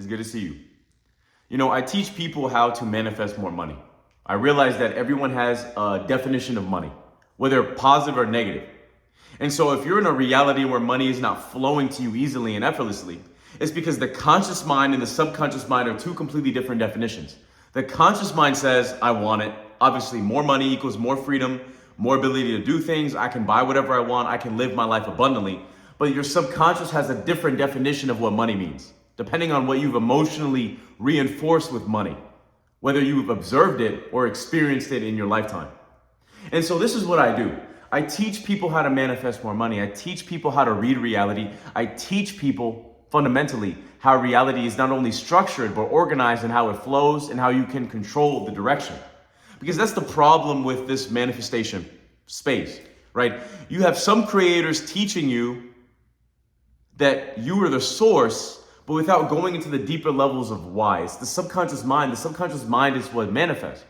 It's good to see you. You know, I teach people how to manifest more money. I realize that everyone has a definition of money, whether positive or negative. And so if you're in a reality where money is not flowing to you easily and effortlessly, it's because the conscious mind and the subconscious mind are two completely different definitions. The conscious mind says, I want it. Obviously, more money equals more freedom, more ability to do things. I can buy whatever I want. I can live my life abundantly. But your subconscious has a different definition of what money means, depending on what you've emotionally reinforced with money, whether you've observed it or experienced it in your lifetime. And so this is what I do. I teach people how to manifest more money. I teach people how to read reality. I teach people fundamentally how reality is not only structured, but organized and how it flows and how you can control the direction. Because that's the problem with this manifestation space, right? You have some creators teaching you that you are the source, but without going into the deeper levels of why. It's the subconscious mind. The subconscious mind is what manifests.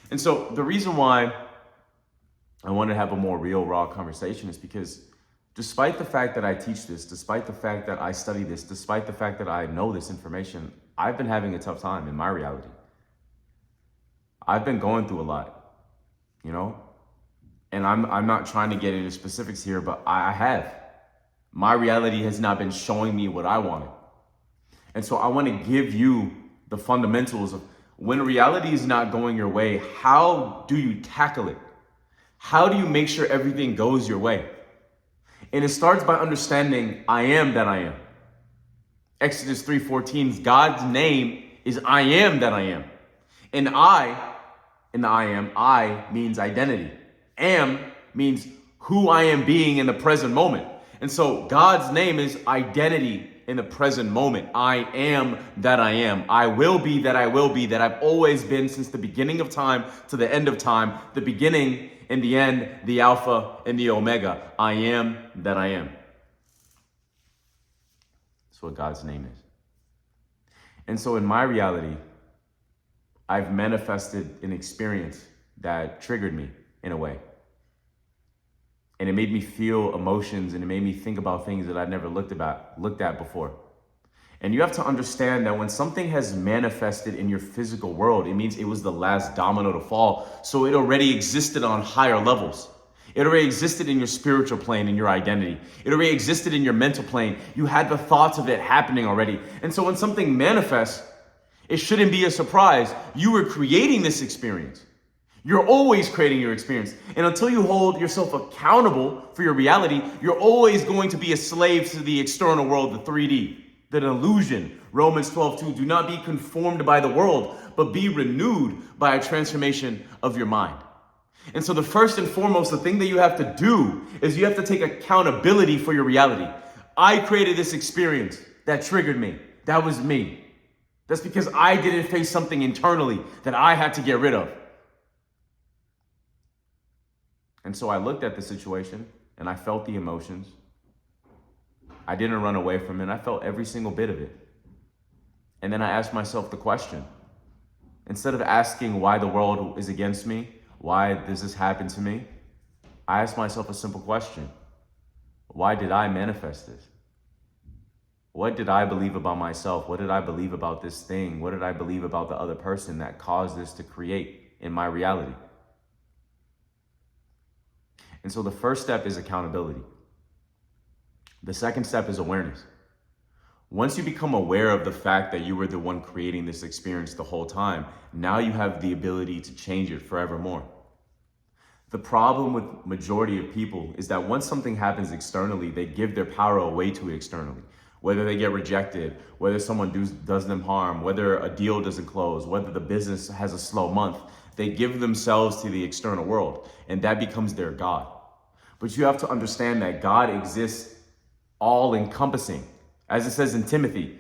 And so the reason why I want to have a more real, raw conversation is because despite the fact that I teach this, despite the fact that I study this, despite the fact that I know this information, I've been having a tough time in my reality. I've been going through a lot, you know? And I'm not trying to get into specifics here, but I have. My reality has not been showing me what I wanted. And so I want to give you the fundamentals of when reality is not going your way, how do you tackle it? How do you make sure everything goes your way? And it starts by understanding I am that I am. Exodus 3:14, God's name is I am that I am. And I, in the I means identity. Am means who I am being in the present moment. And so God's name is identity in the present moment. I am that I am. I will be that I will be, that I've always been since the beginning of time to the end of time, the beginning and the end, the Alpha and the Omega. I am that I am. That's what God's name is. And so in my reality, I've manifested an experience that triggered me in a way. And it made me feel emotions and it made me think about things that I'd never looked at before. And you have to understand that when something has manifested in your physical world, it means it was the last domino to fall. So it already existed on higher levels. It already existed in your spiritual plane, in your identity. It already existed in your mental plane. You had the thoughts of it happening already. And so when something manifests, it shouldn't be a surprise. You were creating this experience. You're always creating your experience. And until you hold yourself accountable for your reality, you're always going to be a slave to the external world, the 3D, the illusion. Romans 12:2, do not be conformed by the world, but be renewed by a transformation of your mind. And so the first and foremost, the thing that you have to do is you have to take accountability for your reality. I created this experience that triggered me. That was me. That's because I didn't face something internally that I had to get rid of. And so I looked at the situation and I felt the emotions. I didn't run away from it. I felt every single bit of it. And then I asked myself the question. Instead of asking why the world is against me, why does this happen to me? I asked myself a simple question. Why did I manifest this? What did I believe about myself? What did I believe about this thing? What did I believe about the other person that caused this to create in my reality? And so the first step is accountability. The second step is awareness. Once you become aware of the fact that you were the one creating this experience the whole time, now you have the ability to change it forevermore. The problem with majority of people is that once something happens externally, they give their power away to it externally. Whether they get rejected, whether someone does them harm, whether a deal doesn't close, whether the business has a slow month, they give themselves to the external world, and that becomes their God. But you have to understand that God exists all-encompassing. As it says in Timothy,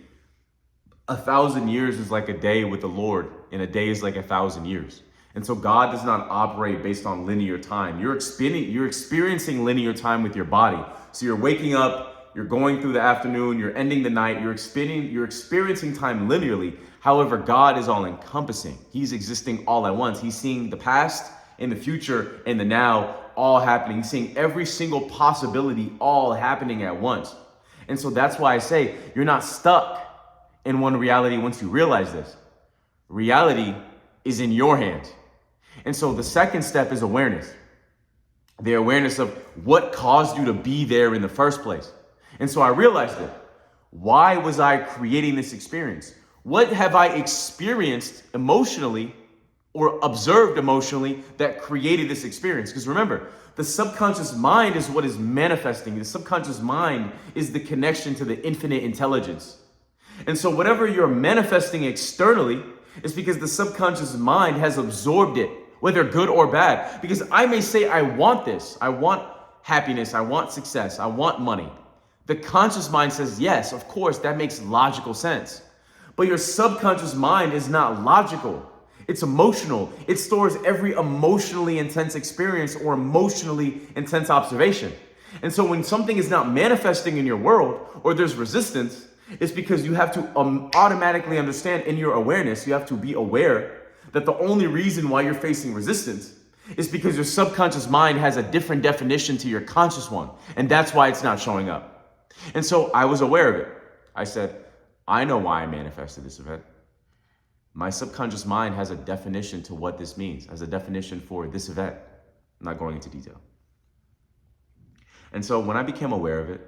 1,000 years is like a day with the Lord, and a day is like 1,000 years. And so God does not operate based on linear time. You're experiencing linear time with your body. So you're waking up, you're going through the afternoon, you're ending the night, you're experiencing time linearly. However, God is all-encompassing. He's existing all at once. He's seeing the past and the future and the now all happening. He's seeing every single possibility all happening at once. And so that's why I say you're not stuck in one reality once you realize this. Reality is in your hands. And so the second step is awareness. The awareness of what caused you to be there in the first place. And so I realized it. Why was I creating this experience? What have I experienced emotionally or observed emotionally that created this experience? Because remember, the subconscious mind is what is manifesting. The subconscious mind is the connection to the infinite intelligence. And so whatever you're manifesting externally is because the subconscious mind has absorbed it, whether good or bad. Because I may say, I want this. I want happiness. I want success. I want money. The conscious mind says, yes, of course, that makes logical sense. But your subconscious mind is not logical. It's emotional. It stores every emotionally intense experience or emotionally intense observation. And so when something is not manifesting in your world or there's resistance, it's because you have to automatically understand in your awareness, you have to be aware that the only reason why you're facing resistance is because your subconscious mind has a different definition to your conscious one. And that's why it's not showing up. And so I was aware of it. I said, I know why I manifested this event. My subconscious mind has a definition to what this means, has a definition for this event. I'm not going into detail. And so when I became aware of it,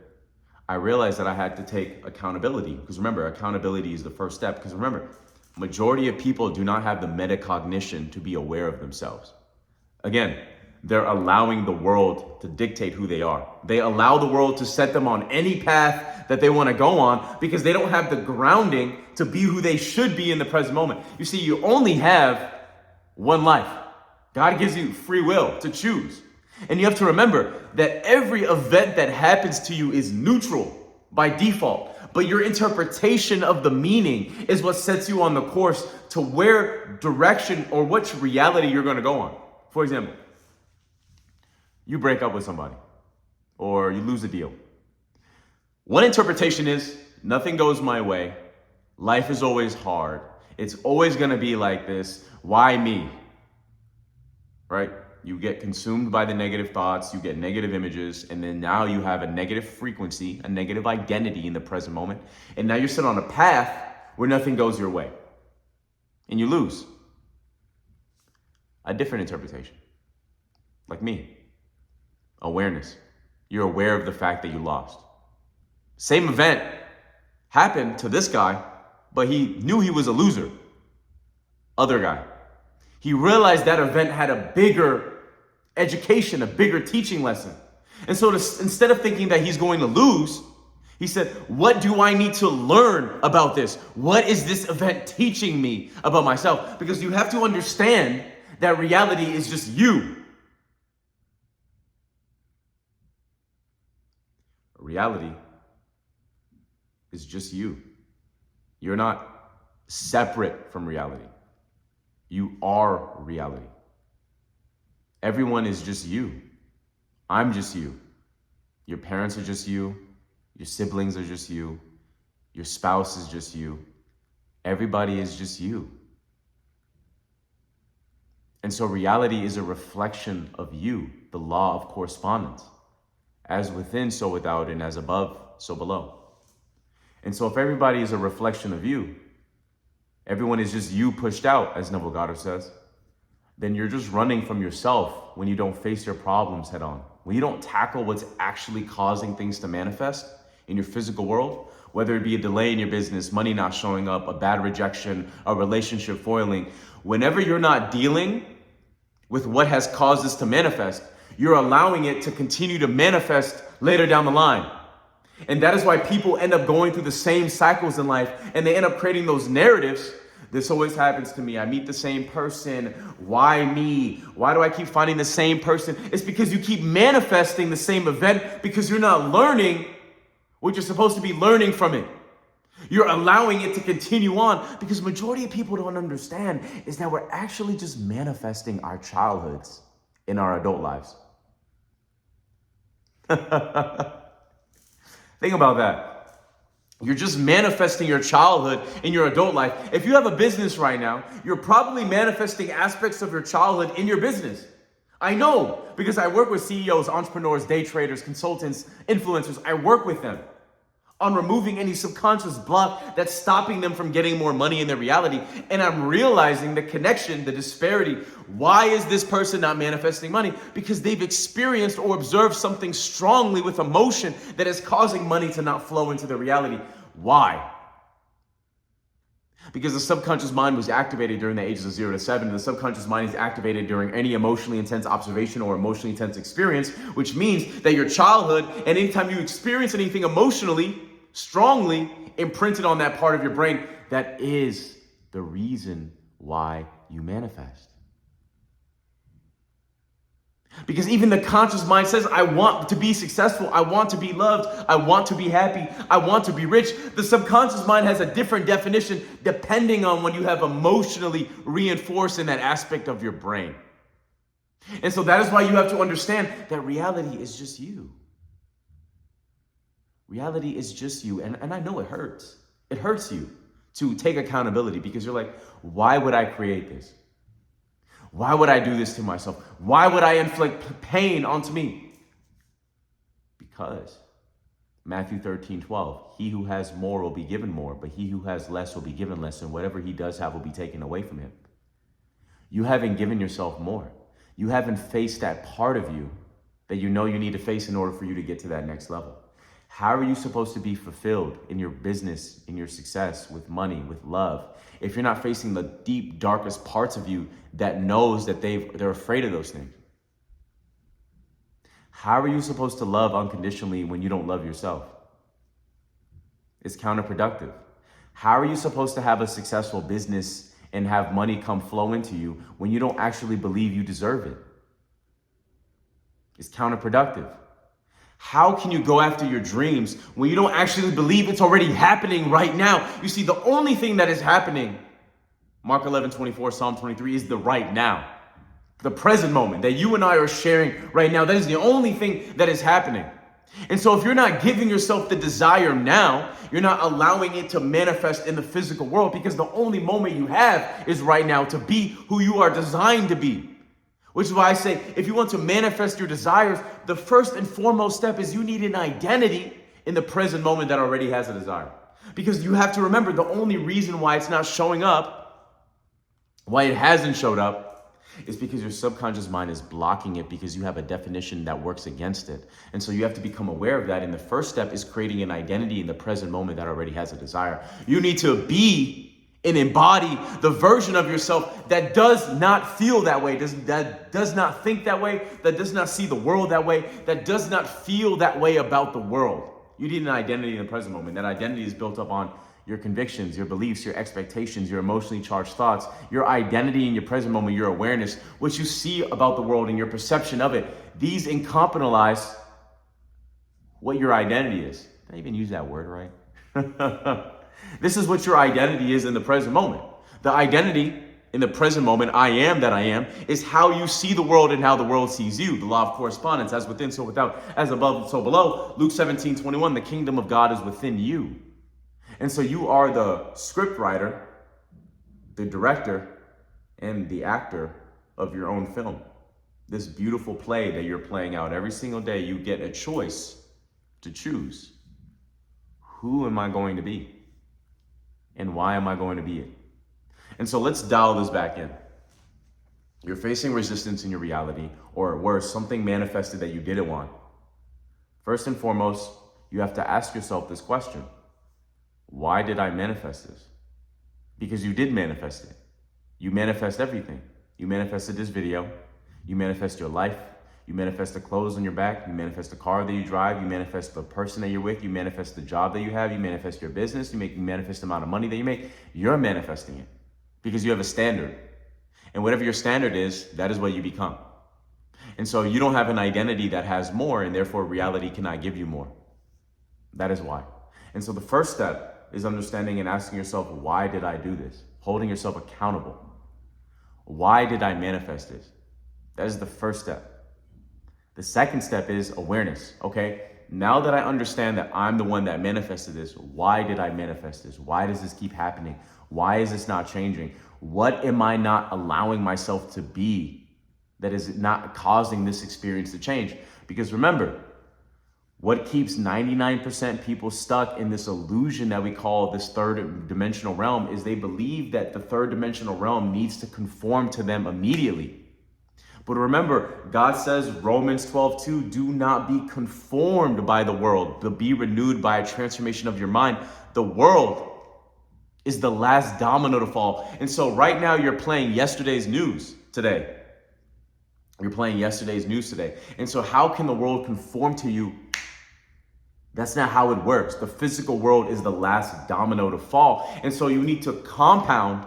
I realized that I had to take accountability. Because remember, accountability is the first step. Because remember, majority of people do not have the metacognition to be aware of themselves. Again, they're allowing the world to dictate who they are. They allow the world to set them on any path that they want to go on because they don't have the grounding to be who they should be in the present moment. You see, you only have one life. God gives you free will to choose. And you have to remember that every event that happens to you is neutral by default. But your interpretation of the meaning is what sets you on the course to where direction or which reality you're going to go on. For example, you break up with somebody or you lose a deal. One interpretation is nothing goes my way. Life is always hard. It's always going to be like this. Why me? Right? You get consumed by the negative thoughts, you get negative images, and then now you have a negative frequency, a negative identity in the present moment. And now you're set on a path where nothing goes your way. And you lose. A different interpretation. Like me. Awareness. You're aware of the fact that you lost. Same event happened to this guy, but he knew he was a loser. Other guy. He realized that event had a bigger education, a bigger teaching lesson. And so instead of thinking that he's going to lose, he said, what do I need to learn about this? What is this event teaching me about myself? Because you have to understand that reality is just you. Reality is just you. You're not separate from reality. You are reality. Everyone is just you. I'm just you. Your parents are just you. Your siblings are just you. Your spouse is just you. Everybody is just you. And so reality is a reflection of you, the law of correspondence. As within, so without, and as above, so below. And so if everybody is a reflection of you, everyone is just you pushed out, as Neville Goddard says, then you're just running from yourself when you don't face your problems head on. When you don't tackle what's actually causing things to manifest in your physical world, whether it be a delay in your business, money not showing up, a bad rejection, a relationship foiling, whenever you're not dealing with what has caused this to manifest, you're allowing it to continue to manifest later down the line. And that is why people end up going through the same cycles in life and they end up creating those narratives. This always happens to me. I meet the same person. Why me? Why do I keep finding the same person? It's because you keep manifesting the same event because you're not learning what you're supposed to be learning from it. You're allowing it to continue on because majority of people don't understand is that we're actually just manifesting our childhoods in our adult lives. Think about that. You're just manifesting your childhood in your adult life. If you have a business right now, you're probably manifesting aspects of your childhood in your business. I know because I work with CEOs, entrepreneurs, day traders, consultants, influencers. I work with them. on removing any subconscious block that's stopping them from getting more money in their reality. And I'm realizing the connection, the disparity. Why is this person not manifesting money? Because they've experienced or observed something strongly with emotion that is causing money to not flow into their reality. Why? Because the subconscious mind was activated during the ages of 0 to 7, and the subconscious mind is activated during any emotionally intense observation or emotionally intense experience, which means that your childhood and anytime you experience anything emotionally, strongly imprinted on that part of your brain, that is the reason why you manifest. Because even the conscious mind says, I want to be successful, I want to be loved, I want to be happy, I want to be rich. The subconscious mind has a different definition depending on when you have emotionally reinforced in that aspect of your brain. And so that is why you have to understand that reality is just you. Reality is just you. And I know it hurts. It hurts you to take accountability because you're like, why would I create this? Why would I do this to myself? Why would I inflict pain onto me? Because Matthew 13:12, he who has more will be given more, but he who has less will be given less, and whatever he does have will be taken away from him. You haven't given yourself more. You haven't faced that part of you that you know you need to face in order for you to get to that next level. How are you supposed to be fulfilled in your business, in your success, with money, with love, if you're not facing the deep, darkest parts of you that knows that they're afraid of those things? How are you supposed to love unconditionally when you don't love yourself? It's counterproductive. How are you supposed to have a successful business and have money come flow into you when you don't actually believe you deserve it? It's counterproductive. How can you go after your dreams when you don't actually believe it's already happening right now? You see, the only thing that is happening, Mark 11:24, Psalm 23, is the right now. The present moment that you and I are sharing right now. That is the only thing that is happening. And so if you're not giving yourself the desire now, you're not allowing it to manifest in the physical world, because the only moment you have is right now to be who you are designed to be. Which is why I say, if you want to manifest your desires, the first and foremost step is you need an identity in the present moment that already has a desire. Because you have to remember, the only reason why it's not showing up, why it hasn't showed up, is because your subconscious mind is blocking it because you have a definition that works against it. And so you have to become aware of that. And the first step is creating an identity in the present moment that already has a desire. You need to be and embody the version of yourself that does not feel that way, that does not think that way, that does not see the world that way, that does not feel that way about the world. You need an identity in the present moment. That identity is built up on your convictions, your beliefs, your expectations, your emotionally charged thoughts, your identity in your present moment, your awareness, what you see about the world and your perception of it. These incompartmentalize what your identity is. Did I even use that word right? This is what your identity is in the present moment. The identity in the present moment, I am that I am, is how you see the world and how the world sees you. The law of correspondence, as within, so without, as above, so below. Luke 17:21, the kingdom of God is within you. And so you are the script writer, the director, and the actor of your own film. This beautiful play that you're playing out every single day, you get a choice to choose. Who am I going to be? And why am I going to be it? And so let's dial this back in. You're facing resistance in your reality, or worse, something manifested that you didn't want. First and foremost, you have to ask yourself this question. Why did I manifest this? Because you did manifest it. You manifest everything. You manifested this video. You manifest your life. You manifest the clothes on your back. You manifest the car that you drive. You manifest the person that you're with. You manifest the job that you have. You manifest your business. You manifest the amount of money that you make. You're manifesting it because you have a standard. And whatever your standard is, that is what you become. And so you don't have an identity that has more, and therefore reality cannot give you more. That is why. And so the first step is understanding and asking yourself, why did I do this? Holding yourself accountable. Why did I manifest this? That is the first step. The second step is awareness. Okay, now that I understand that I'm the one that manifested this, why did I manifest this? Why does this keep happening? Why is this not changing? What am I not allowing myself to be that is not causing this experience to change? Because remember, What keeps 99% people stuck in this illusion that we call this third dimensional realm is they believe that the third dimensional realm needs to conform to them immediately. But remember, God says, Romans 12:2, do not be conformed by the world, but be renewed by a transformation of your mind. The world is the last domino to fall. And so right now you're playing yesterday's news today. You're playing yesterday's news today. And so how can the world conform to you? That's not how it works. The physical world is the last domino to fall. And so you need to compound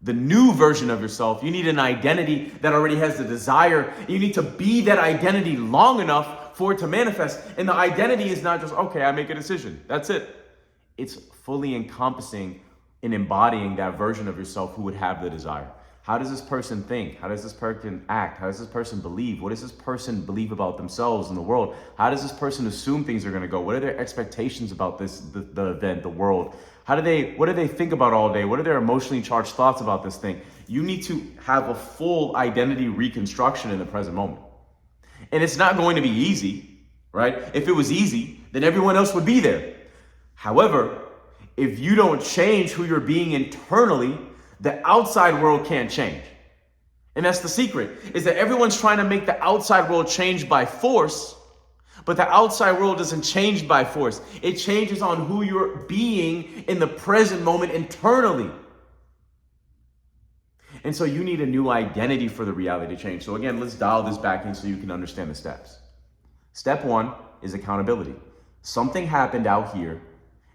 the new version of yourself. You need an identity that already has the desire. You need to be that identity long enough for it to manifest. And the identity is not just, okay, I make a decision. That's it. It's fully encompassing and embodying that version of yourself who would have the desire. How does this person think? How does this person act? How does this person believe? What does this person believe about themselves and the world? How does this person assume things are going to go? What are their expectations about this, the event, the world? What do they think about all day? What are their emotionally charged thoughts about this thing? You need to have a full identity reconstruction in the present moment. And it's not going to be easy, right? If it was easy, then everyone else would be there. However, if you don't change who you're being internally, the outside world can't change. And that's the secret, is that everyone's trying to make the outside world change by force, but the outside world doesn't change by force. It changes on who you're being in the present moment internally. And so you need a new identity for the reality to change. So again, let's dial this back in so you can understand the steps. Step one is accountability. Something happened out here,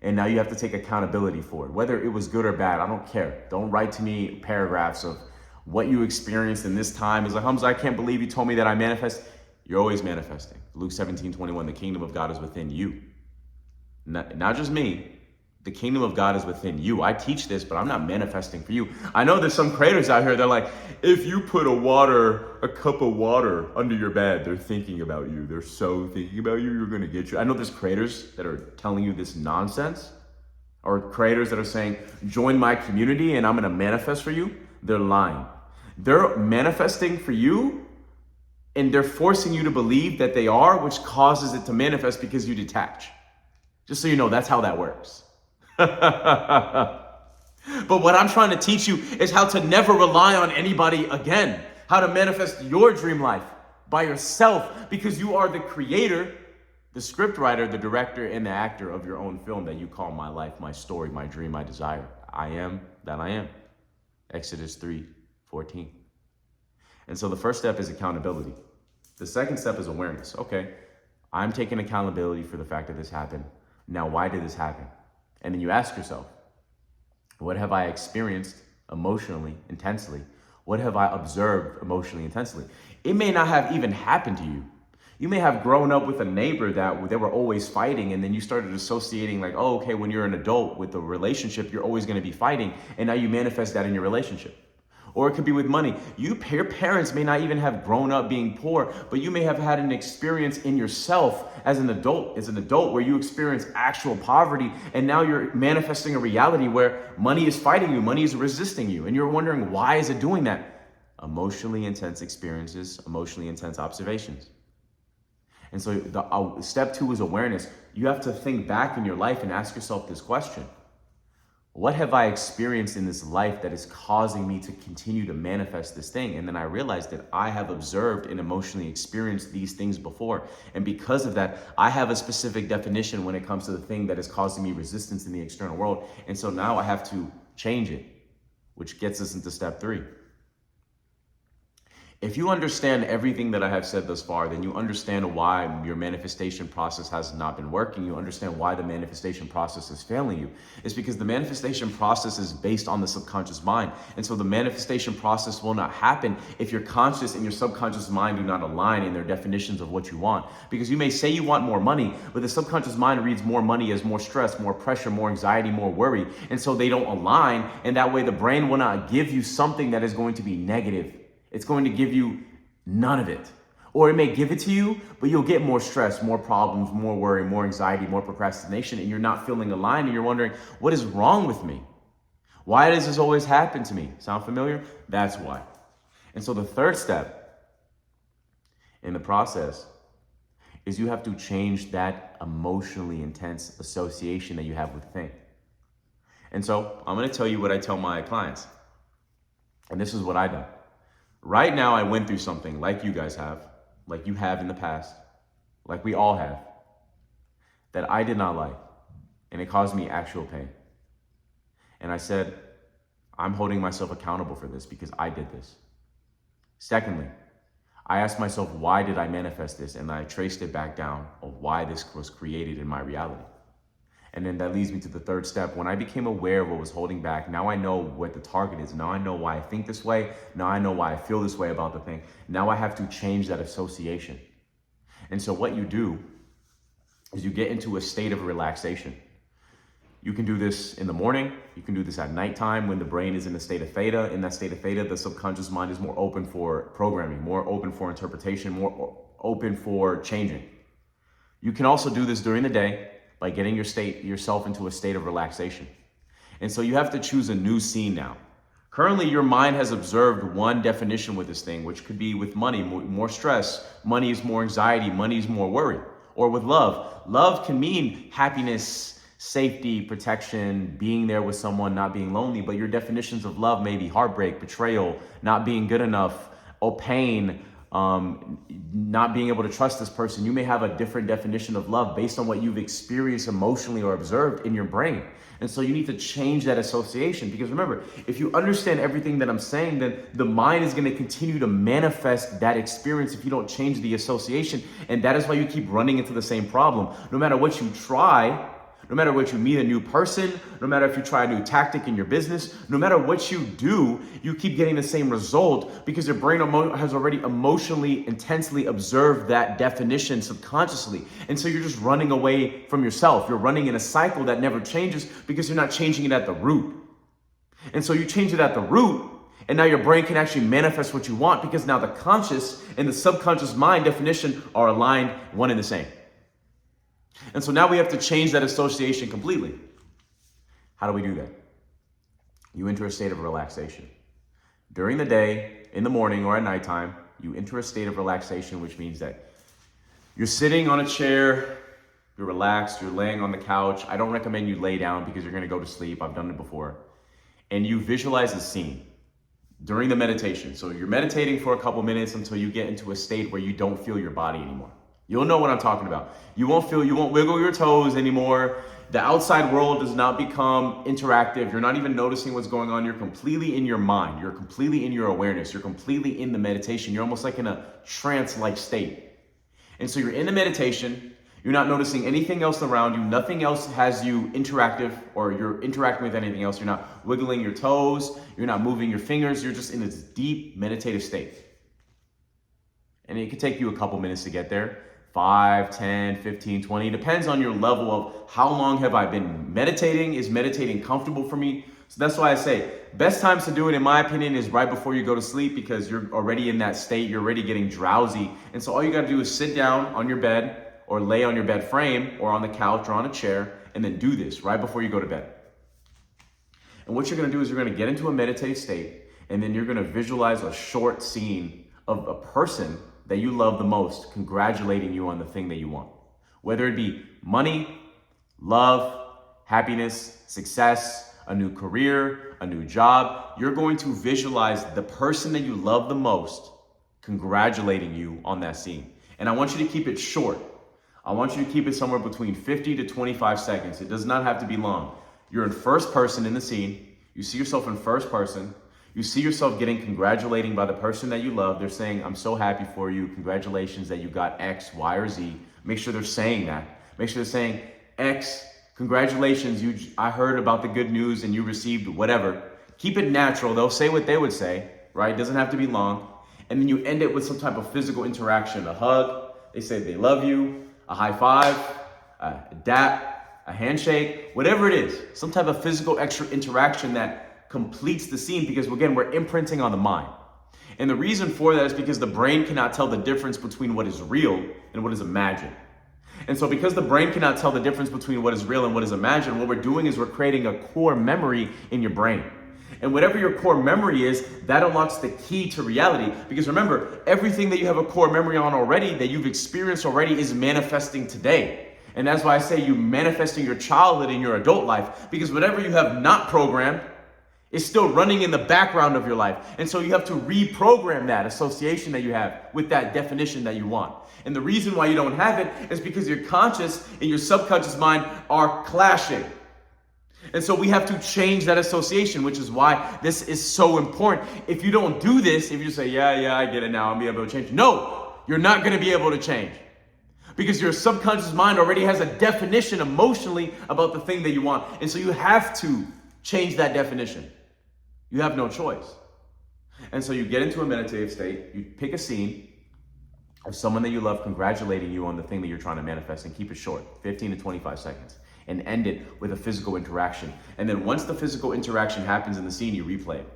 and now you have to take accountability for it. Whether it was good or bad, I don't care. Don't write to me paragraphs of what you experienced in this time. It's like, Hamza, I can't believe you told me that I manifest. You're always manifesting. Luke 17:21, the kingdom of God is within you. Not just me. The kingdom of God is within you. I teach this, but I'm not manifesting for you. I know there's some creators out here that are like, if you put a cup of water under your bed, they're thinking about you. They're so thinking about you, you're gonna get you. I know there's creators that are telling you this nonsense, or creators that are saying, join my community and I'm gonna manifest for you. They're lying. They're manifesting for you and they're forcing you to believe that they are, which causes it to manifest because you detach. Just so you know, that's how that works. But what I'm trying to teach you is how to never rely on anybody again. How to manifest your dream life by yourself, because you are the creator, the script writer, the director, and the actor of your own film that you call my life, my story, my dream, my desire. I am that I am. Exodus 3:14. And so the first step is accountability. The second step is awareness. Okay, I'm taking accountability for the fact that this happened. Now, why did this happen? And then you ask yourself, what have I experienced emotionally, intensely? What have I observed emotionally, intensely? It may not have even happened to you. You may have grown up with a neighbor that they were always fighting, and then you started associating like, oh, okay, when you're an adult with a relationship, you're always going to be fighting, and now you manifest that in your relationship. Or it could be with money. Your parents may not even have grown up being poor, but you may have had an experience in yourself as an adult where you experience actual poverty, and now you're manifesting a reality where money is fighting you, money is resisting you, and you're wondering, why is it doing that? Emotionally intense experiences, emotionally intense observations. And so step two is awareness. You have to think back in your life and ask yourself this question. What have I experienced in this life that is causing me to continue to manifest this thing? And then I realized that I have observed and emotionally experienced these things before. And because of that, I have a specific definition when it comes to the thing that is causing me resistance in the external world. And so now I have to change it, which gets us into step three. If you understand everything that I have said thus far, then you understand why your manifestation process has not been working. You understand why the manifestation process is failing you. It's because the manifestation process is based on the subconscious mind. And so the manifestation process will not happen if your conscious and your subconscious mind do not align in their definitions of what you want. Because you may say you want more money, but the subconscious mind reads more money as more stress, more pressure, more anxiety, more worry. And so they don't align. And that way the brain will not give you something that is going to be negative. It's going to give you none of it. Or it may give it to you, but you'll get more stress, more problems, more worry, more anxiety, more procrastination, and you're not feeling aligned, and you're wondering, what is wrong with me? Why does this always happen to me? Sound familiar? That's why. And so the third step in the process is you have to change that emotionally intense association that you have with the thing. And so I'm going to tell you what I tell my clients. And this is what I do. Right now, I went through something like you guys have, like you have in the past, like we all have, that I did not like. And it caused me actual pain. And I said, I'm holding myself accountable for this because I did this. Secondly, I asked myself, why did I manifest this? And I traced it back down of why this was created in my reality. And then that leads me to the third step. When I became aware of what was holding back, now I know what the target is. Now I know why I think this way. Now I know why I feel this way about the thing. Now I have to change that association. And so what you do is you get into a state of relaxation. You can do this in the morning. You can do this at nighttime when the brain is in a state of theta. In that state of theta, the subconscious mind is more open for programming, more open for interpretation, more open for changing. You can also do this during the day by getting yourself into a state of relaxation. And so you have to choose a new scene now. Currently, your mind has observed one definition with this thing, which could be with money, more stress. Money is more anxiety. Money is more worry. Or with love. Love can mean happiness, safety, protection, being there with someone, not being lonely, but your definitions of love may be heartbreak, betrayal, not being good enough, or pain, not being able to trust this person. You may have a different definition of love based on what you've experienced emotionally or observed in your brain. And so you need to change that association, because remember, if you understand everything that I'm saying, then the mind is going to continue to manifest that experience if you don't change the association. And that is why you keep running into the same problem. No matter what you try, no matter what you meet a new person, no matter if you try a new tactic in your business, no matter what you do, you keep getting the same result because your brain has already emotionally, intensely observed that definition subconsciously. And so you're just running away from yourself. You're running in a cycle that never changes because you're not changing it at the root. And so you change it at the root, and now your brain can actually manifest what you want because now the conscious and the subconscious mind definition are aligned, one and the same. And so now we have to change that association completely. How do we do that? You enter a state of relaxation. During the day, in the morning or at nighttime, you enter a state of relaxation, which means that you're sitting on a chair, you're relaxed, you're laying on the couch. I don't recommend you lay down because you're going to go to sleep. I've done it before. And you visualize a scene during the meditation. So you're meditating for a couple minutes until you get into a state where you don't feel your body anymore. You'll know what I'm talking about. You won't wiggle your toes anymore. The outside world does not become interactive. You're not even noticing what's going on. You're completely in your mind. You're completely in your awareness. You're completely in the meditation. You're almost like in a trance-like state. And so you're in the meditation. You're not noticing anything else around you. Nothing else has you interactive, or you're interacting with anything else. You're not wiggling your toes. You're not moving your fingers. You're just in this deep meditative state. And it could take you a couple minutes to get there. 5, 10, 15, 20, depends on your level of how long have I been meditating. Is meditating comfortable for me? So that's why I say best times to do it, in my opinion, is right before you go to sleep, because you're already in that state. You're already getting drowsy. And so all you got to do is sit down on your bed or lay on your bed frame or on the couch or on a chair and then do this right before you go to bed. And what you're going to do is you're going to get into a meditative state, and then you're going to visualize a short scene of a person that you love the most congratulating you on the thing that you want. Whether it be money, love, happiness, success, a new career, a new job, you're going to visualize the person that you love the most congratulating you on that scene. And I want you to keep it short. I want you to keep it somewhere between 50 to 25 seconds. It does not have to be long. You're in first person in the scene. You see yourself in first person. You see yourself getting congratulating by the person that you love. They're saying, I'm so happy for you. Congratulations that you got X, Y, or Z. Make sure they're saying that. Make sure they're saying, X, congratulations. I heard about the good news and you received whatever. Keep it natural. They'll say what they would say, right? It doesn't have to be long. And then you end it with some type of physical interaction, a hug. They say they love you, a high five, a dap, a handshake, whatever it is. Some type of physical extra interaction that completes the scene, because again, we're imprinting on the mind. And the reason for that is because the brain cannot tell the difference between what is real and what is imagined. And so because the brain cannot tell the difference between what is real and what is imagined, what we're doing is we're creating a core memory in your brain. And whatever your core memory is, that unlocks the key to reality. Because remember, everything that you have a core memory on already, that you've experienced already, is manifesting today. And that's why I say you manifesting your childhood in your adult life. Because whatever you have not programmed is still running in the background of your life. And so you have to reprogram that association that you have with that definition that you want. And the reason why you don't have it is because your conscious and your subconscious mind are clashing. And so we have to change that association, which is why this is so important. If you don't do this, if you say, yeah, I get it now, I'll be able to change. No, you're not going to be able to change. Because your subconscious mind already has a definition emotionally about the thing that you want. And so you have to change that definition. You have no choice. And so you get into a meditative state, you pick a scene of someone that you love congratulating you on the thing that you're trying to manifest, and keep it short, 15 to 25 seconds, and end it with a physical interaction. And then once the physical interaction happens in the scene, you replay it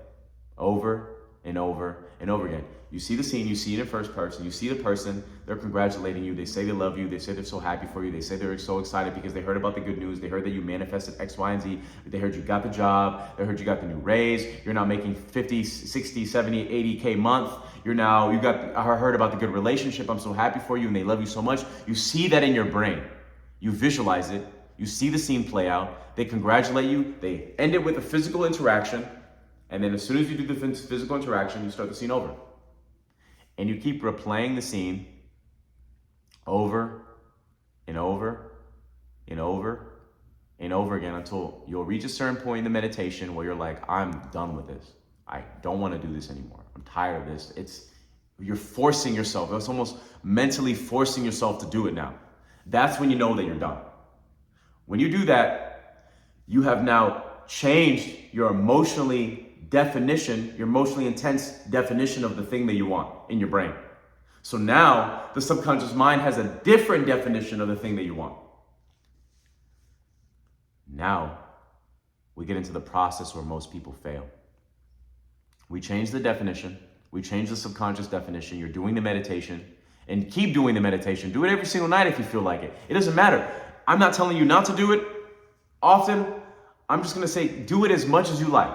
over and over and over again. You see the scene, you see it in first person, you see the person, they're congratulating you, they say they love you, they say they're so happy for you, they say they're so excited because they heard about the good news, they heard that you manifested X, Y, and Z, they heard you got the job, they heard you got the new raise, you're now making 50, 60, 70, 80K a month, I heard about the good relationship, I'm so happy for you, and they love you so much. You see that in your brain, you visualize it, you see the scene play out, they congratulate you, they end it with a physical interaction, and then as soon as you do the physical interaction, you start the scene over. And you keep replaying the scene over and over and over and over again until you'll reach a certain point in the meditation where you're like, I'm done with this. I don't want to do this anymore. I'm tired of this. You're forcing yourself. It's almost mentally forcing yourself to do it now. That's when you know that you're done. When you do that, you have now changed your emotionally intense definition of the thing that you want in your brain. So now the subconscious mind has a different definition of the thing that you want. Now we get into the process where most people fail. We change the definition. We change the subconscious definition. You're doing the meditation, and keep doing the meditation. Do it every single night if you feel like it. It doesn't matter. I'm not telling you not to do it often. I'm just going to say, do it as much as you like.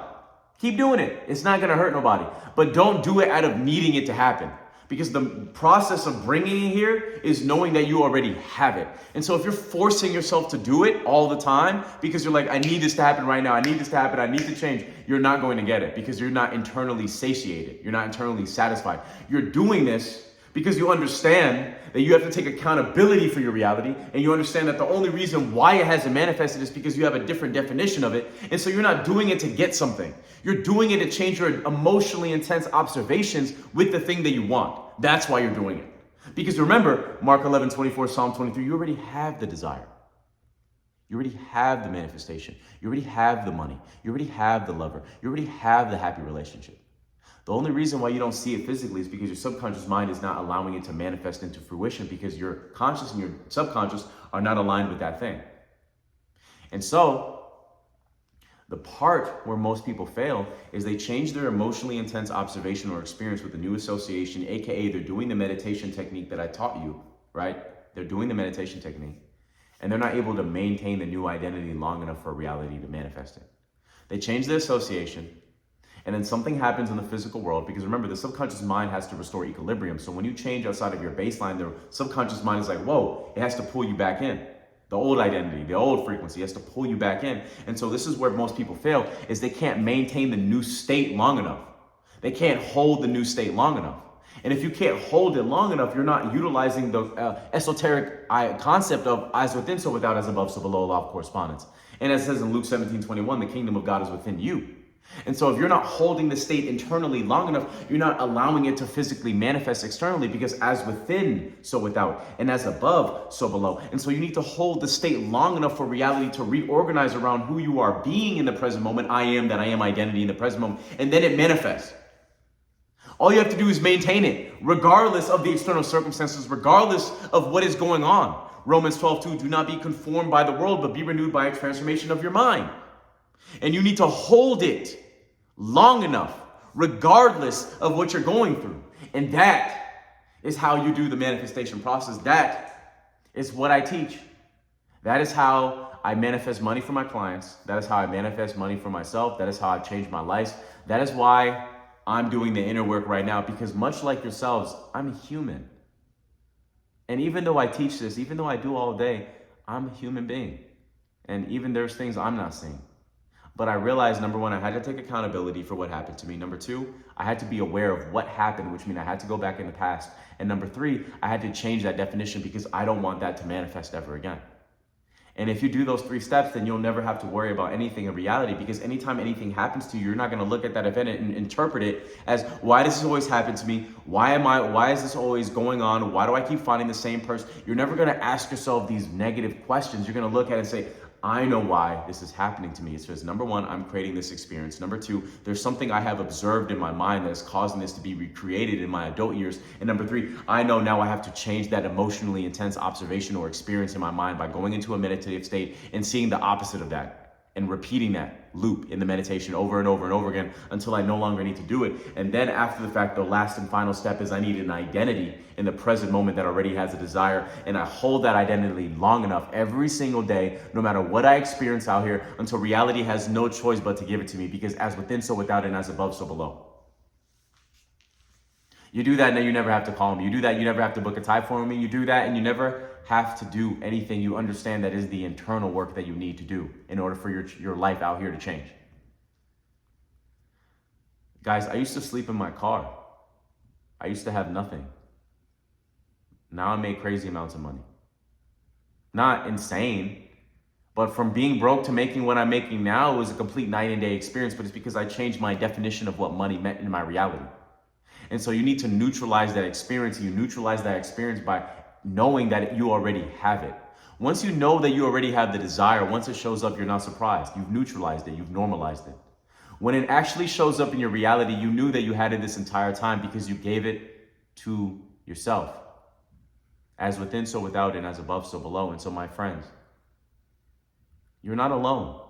Keep doing it. It's not going to hurt nobody. But don't do it out of needing it to happen. Because the process of bringing it here is knowing that you already have it. And so if you're forcing yourself to do it all the time, because you're like, I need this to happen right now, I need this to happen, I need to change, you're not going to get it because you're not internally satiated. You're not internally satisfied. You're doing this because you understand that you have to take accountability for your reality, and you understand that the only reason why it hasn't manifested is because you have a different definition of it. And so you're not doing it to get something. You're doing it to change your emotionally intense observations with the thing that you want. That's why you're doing it. Because remember, Mark 11:24, Psalm 23, you already have the desire. You already have the manifestation. You already have the money. You already have the lover. You already have the happy relationship. The only reason why you don't see it physically is because your subconscious mind is not allowing it to manifest into fruition, because your conscious and your subconscious are not aligned with that thing. And so the part where most people fail is they change their emotionally intense observation or experience with a new association, aka they're doing the meditation technique that I taught you, right? They're doing the meditation technique, and they're not able to maintain the new identity long enough for reality to manifest it. They change the association, and then something happens in the physical world, because remember, the subconscious mind has to restore equilibrium. So when you change outside of your baseline, the subconscious mind is like, whoa, it has to pull you back in. The old identity, the old frequency has to pull you back in. And so this is where most people fail, is they can't maintain the new state long enough. They can't hold the new state long enough. And if you can't hold it long enough, you're not utilizing the esoteric concept of as within, so without, as above, so below, law of correspondence. And as it says in Luke 17:21, the kingdom of God is within you. And so if you're not holding the state internally long enough, you're not allowing it to physically manifest externally, because as within, so without, and as above, so below. And so you need to hold the state long enough for reality to reorganize around who you are being in the present moment. I am that I am identity in the present moment. And then it manifests. All you have to do is maintain it, regardless of the external circumstances, regardless of what is going on. Romans 12:2, do not be conformed by the world, but be renewed by a transformation of your mind. And you need to hold it long enough, regardless of what you're going through. And that is how you do the manifestation process. That is what I teach. That is how I manifest money for my clients. That is how I manifest money for myself. That is how I've changed my life. That is why I'm doing the inner work right now, because much like yourselves, I'm a human. And even though I teach this, even though I do all day, I'm a human being. And even there's things I'm not seeing. But I realized, number one, I had to take accountability for what happened to me. Number two, I had to be aware of what happened, which means I had to go back in the past. And number three, I had to change that definition because I don't want that to manifest ever again. And if you do those 3 steps, then you'll never have to worry about anything in reality, because anytime anything happens to you, you're not going to look at that event and interpret it as, why does this always happen to me? Why is this always going on? Why do I keep finding the same person? You're never going to ask yourself these negative questions. You're going to look at it and say, I know why this is happening to me. It's because, number one, I'm creating this experience. Number two, there's something I have observed in my mind that is causing this to be recreated in my adult years. And number three, I know now I have to change that emotionally intense observation or experience in my mind by going into a meditative state and seeing the opposite of that and repeating that loop in the meditation over and over and over again until I no longer need to do it. And then after the fact, the last and final step is I need an identity in the present moment that already has a desire. And I hold that identity long enough every single day, no matter what I experience out here, until reality has no choice but to give it to me, because as within, so without, and as above, so below. You do that and then you never have to call me. You do that, you never have to book a time for me. You do that and you never have to do anything. You understand that is the internal work that you need to do in order for your life out here to change. Guys, I used to sleep in my car. I used to have nothing. Now I make crazy amounts of money. Not insane, but from being broke to making what I'm making now was a complete night and day experience, but it's because I changed my definition of what money meant in my reality. And so you need to neutralize that experience. You neutralize that experience by knowing that you already have it. Once you know that you already have the desire, once it shows up, you're not surprised. You've neutralized it. You've normalized it. When it actually shows up in your reality, you knew that you had it this entire time because you gave it to yourself. As within, so without, and as above, so below. And so, my friends, you're not alone.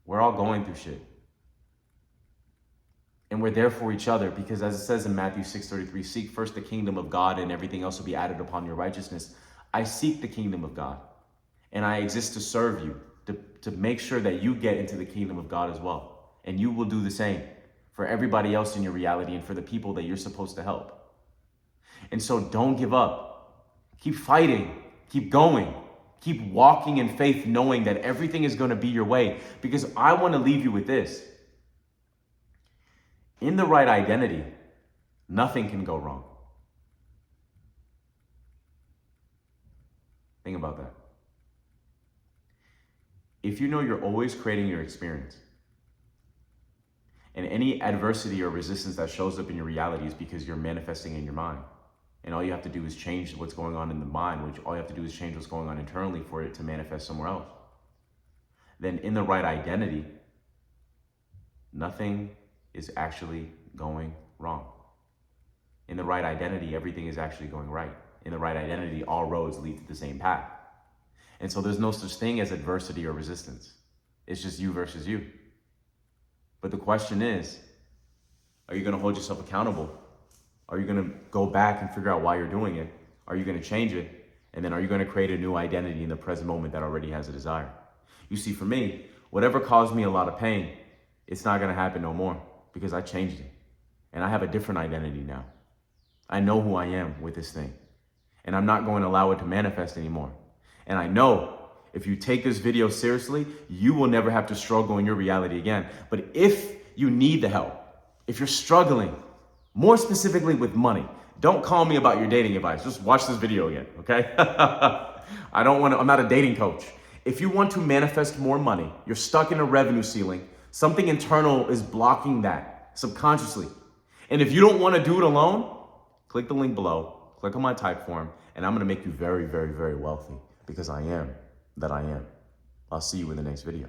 We're all going through shit. And we're there for each other because, as it says in Matthew 6:33, seek first the kingdom of God and everything else will be added upon your righteousness. I seek the kingdom of God and I exist to serve you, to make sure that you get into the kingdom of God as well. And you will do the same for everybody else in your reality and for the people that you're supposed to help. And so don't give up. Keep fighting. Keep going. Keep walking in faith, knowing that everything is going to be your way. Because I want to leave you with this. In the right identity, nothing can go wrong. Think about that. If you know you're always creating your experience, and any adversity or resistance that shows up in your reality is because you're manifesting in your mind, and all you have to do is change what's going on in the mind, which all you have to do is change what's going on internally for it to manifest somewhere else, then in the right identity, nothing is actually going wrong. In the right identity, everything is actually going right. In the right identity, all roads lead to the same path. And so there's no such thing as adversity or resistance. It's just you versus you. But the question is, are you going to hold yourself accountable? Are you going to go back and figure out why you're doing it? Are you going to change it? And then are you going to create a new identity in the present moment that already has a desire? You see, for me, whatever caused me a lot of pain, it's not going to happen no more because I changed it. And I have a different identity now. I know who I am with this thing. And I'm not going to allow it to manifest anymore. And I know if you take this video seriously, you will never have to struggle in your reality again. But if you need the help, if you're struggling, more specifically with money, don't call me about your dating advice. Just watch this video again, okay? I'm not a dating coach. If you want to manifest more money, you're stuck in a revenue ceiling, something internal is blocking that subconsciously. And if you don't want to do it alone, click the link below, click on my type form, and I'm going to make you very, very, very wealthy because I am that I am. I'll see you in the next video.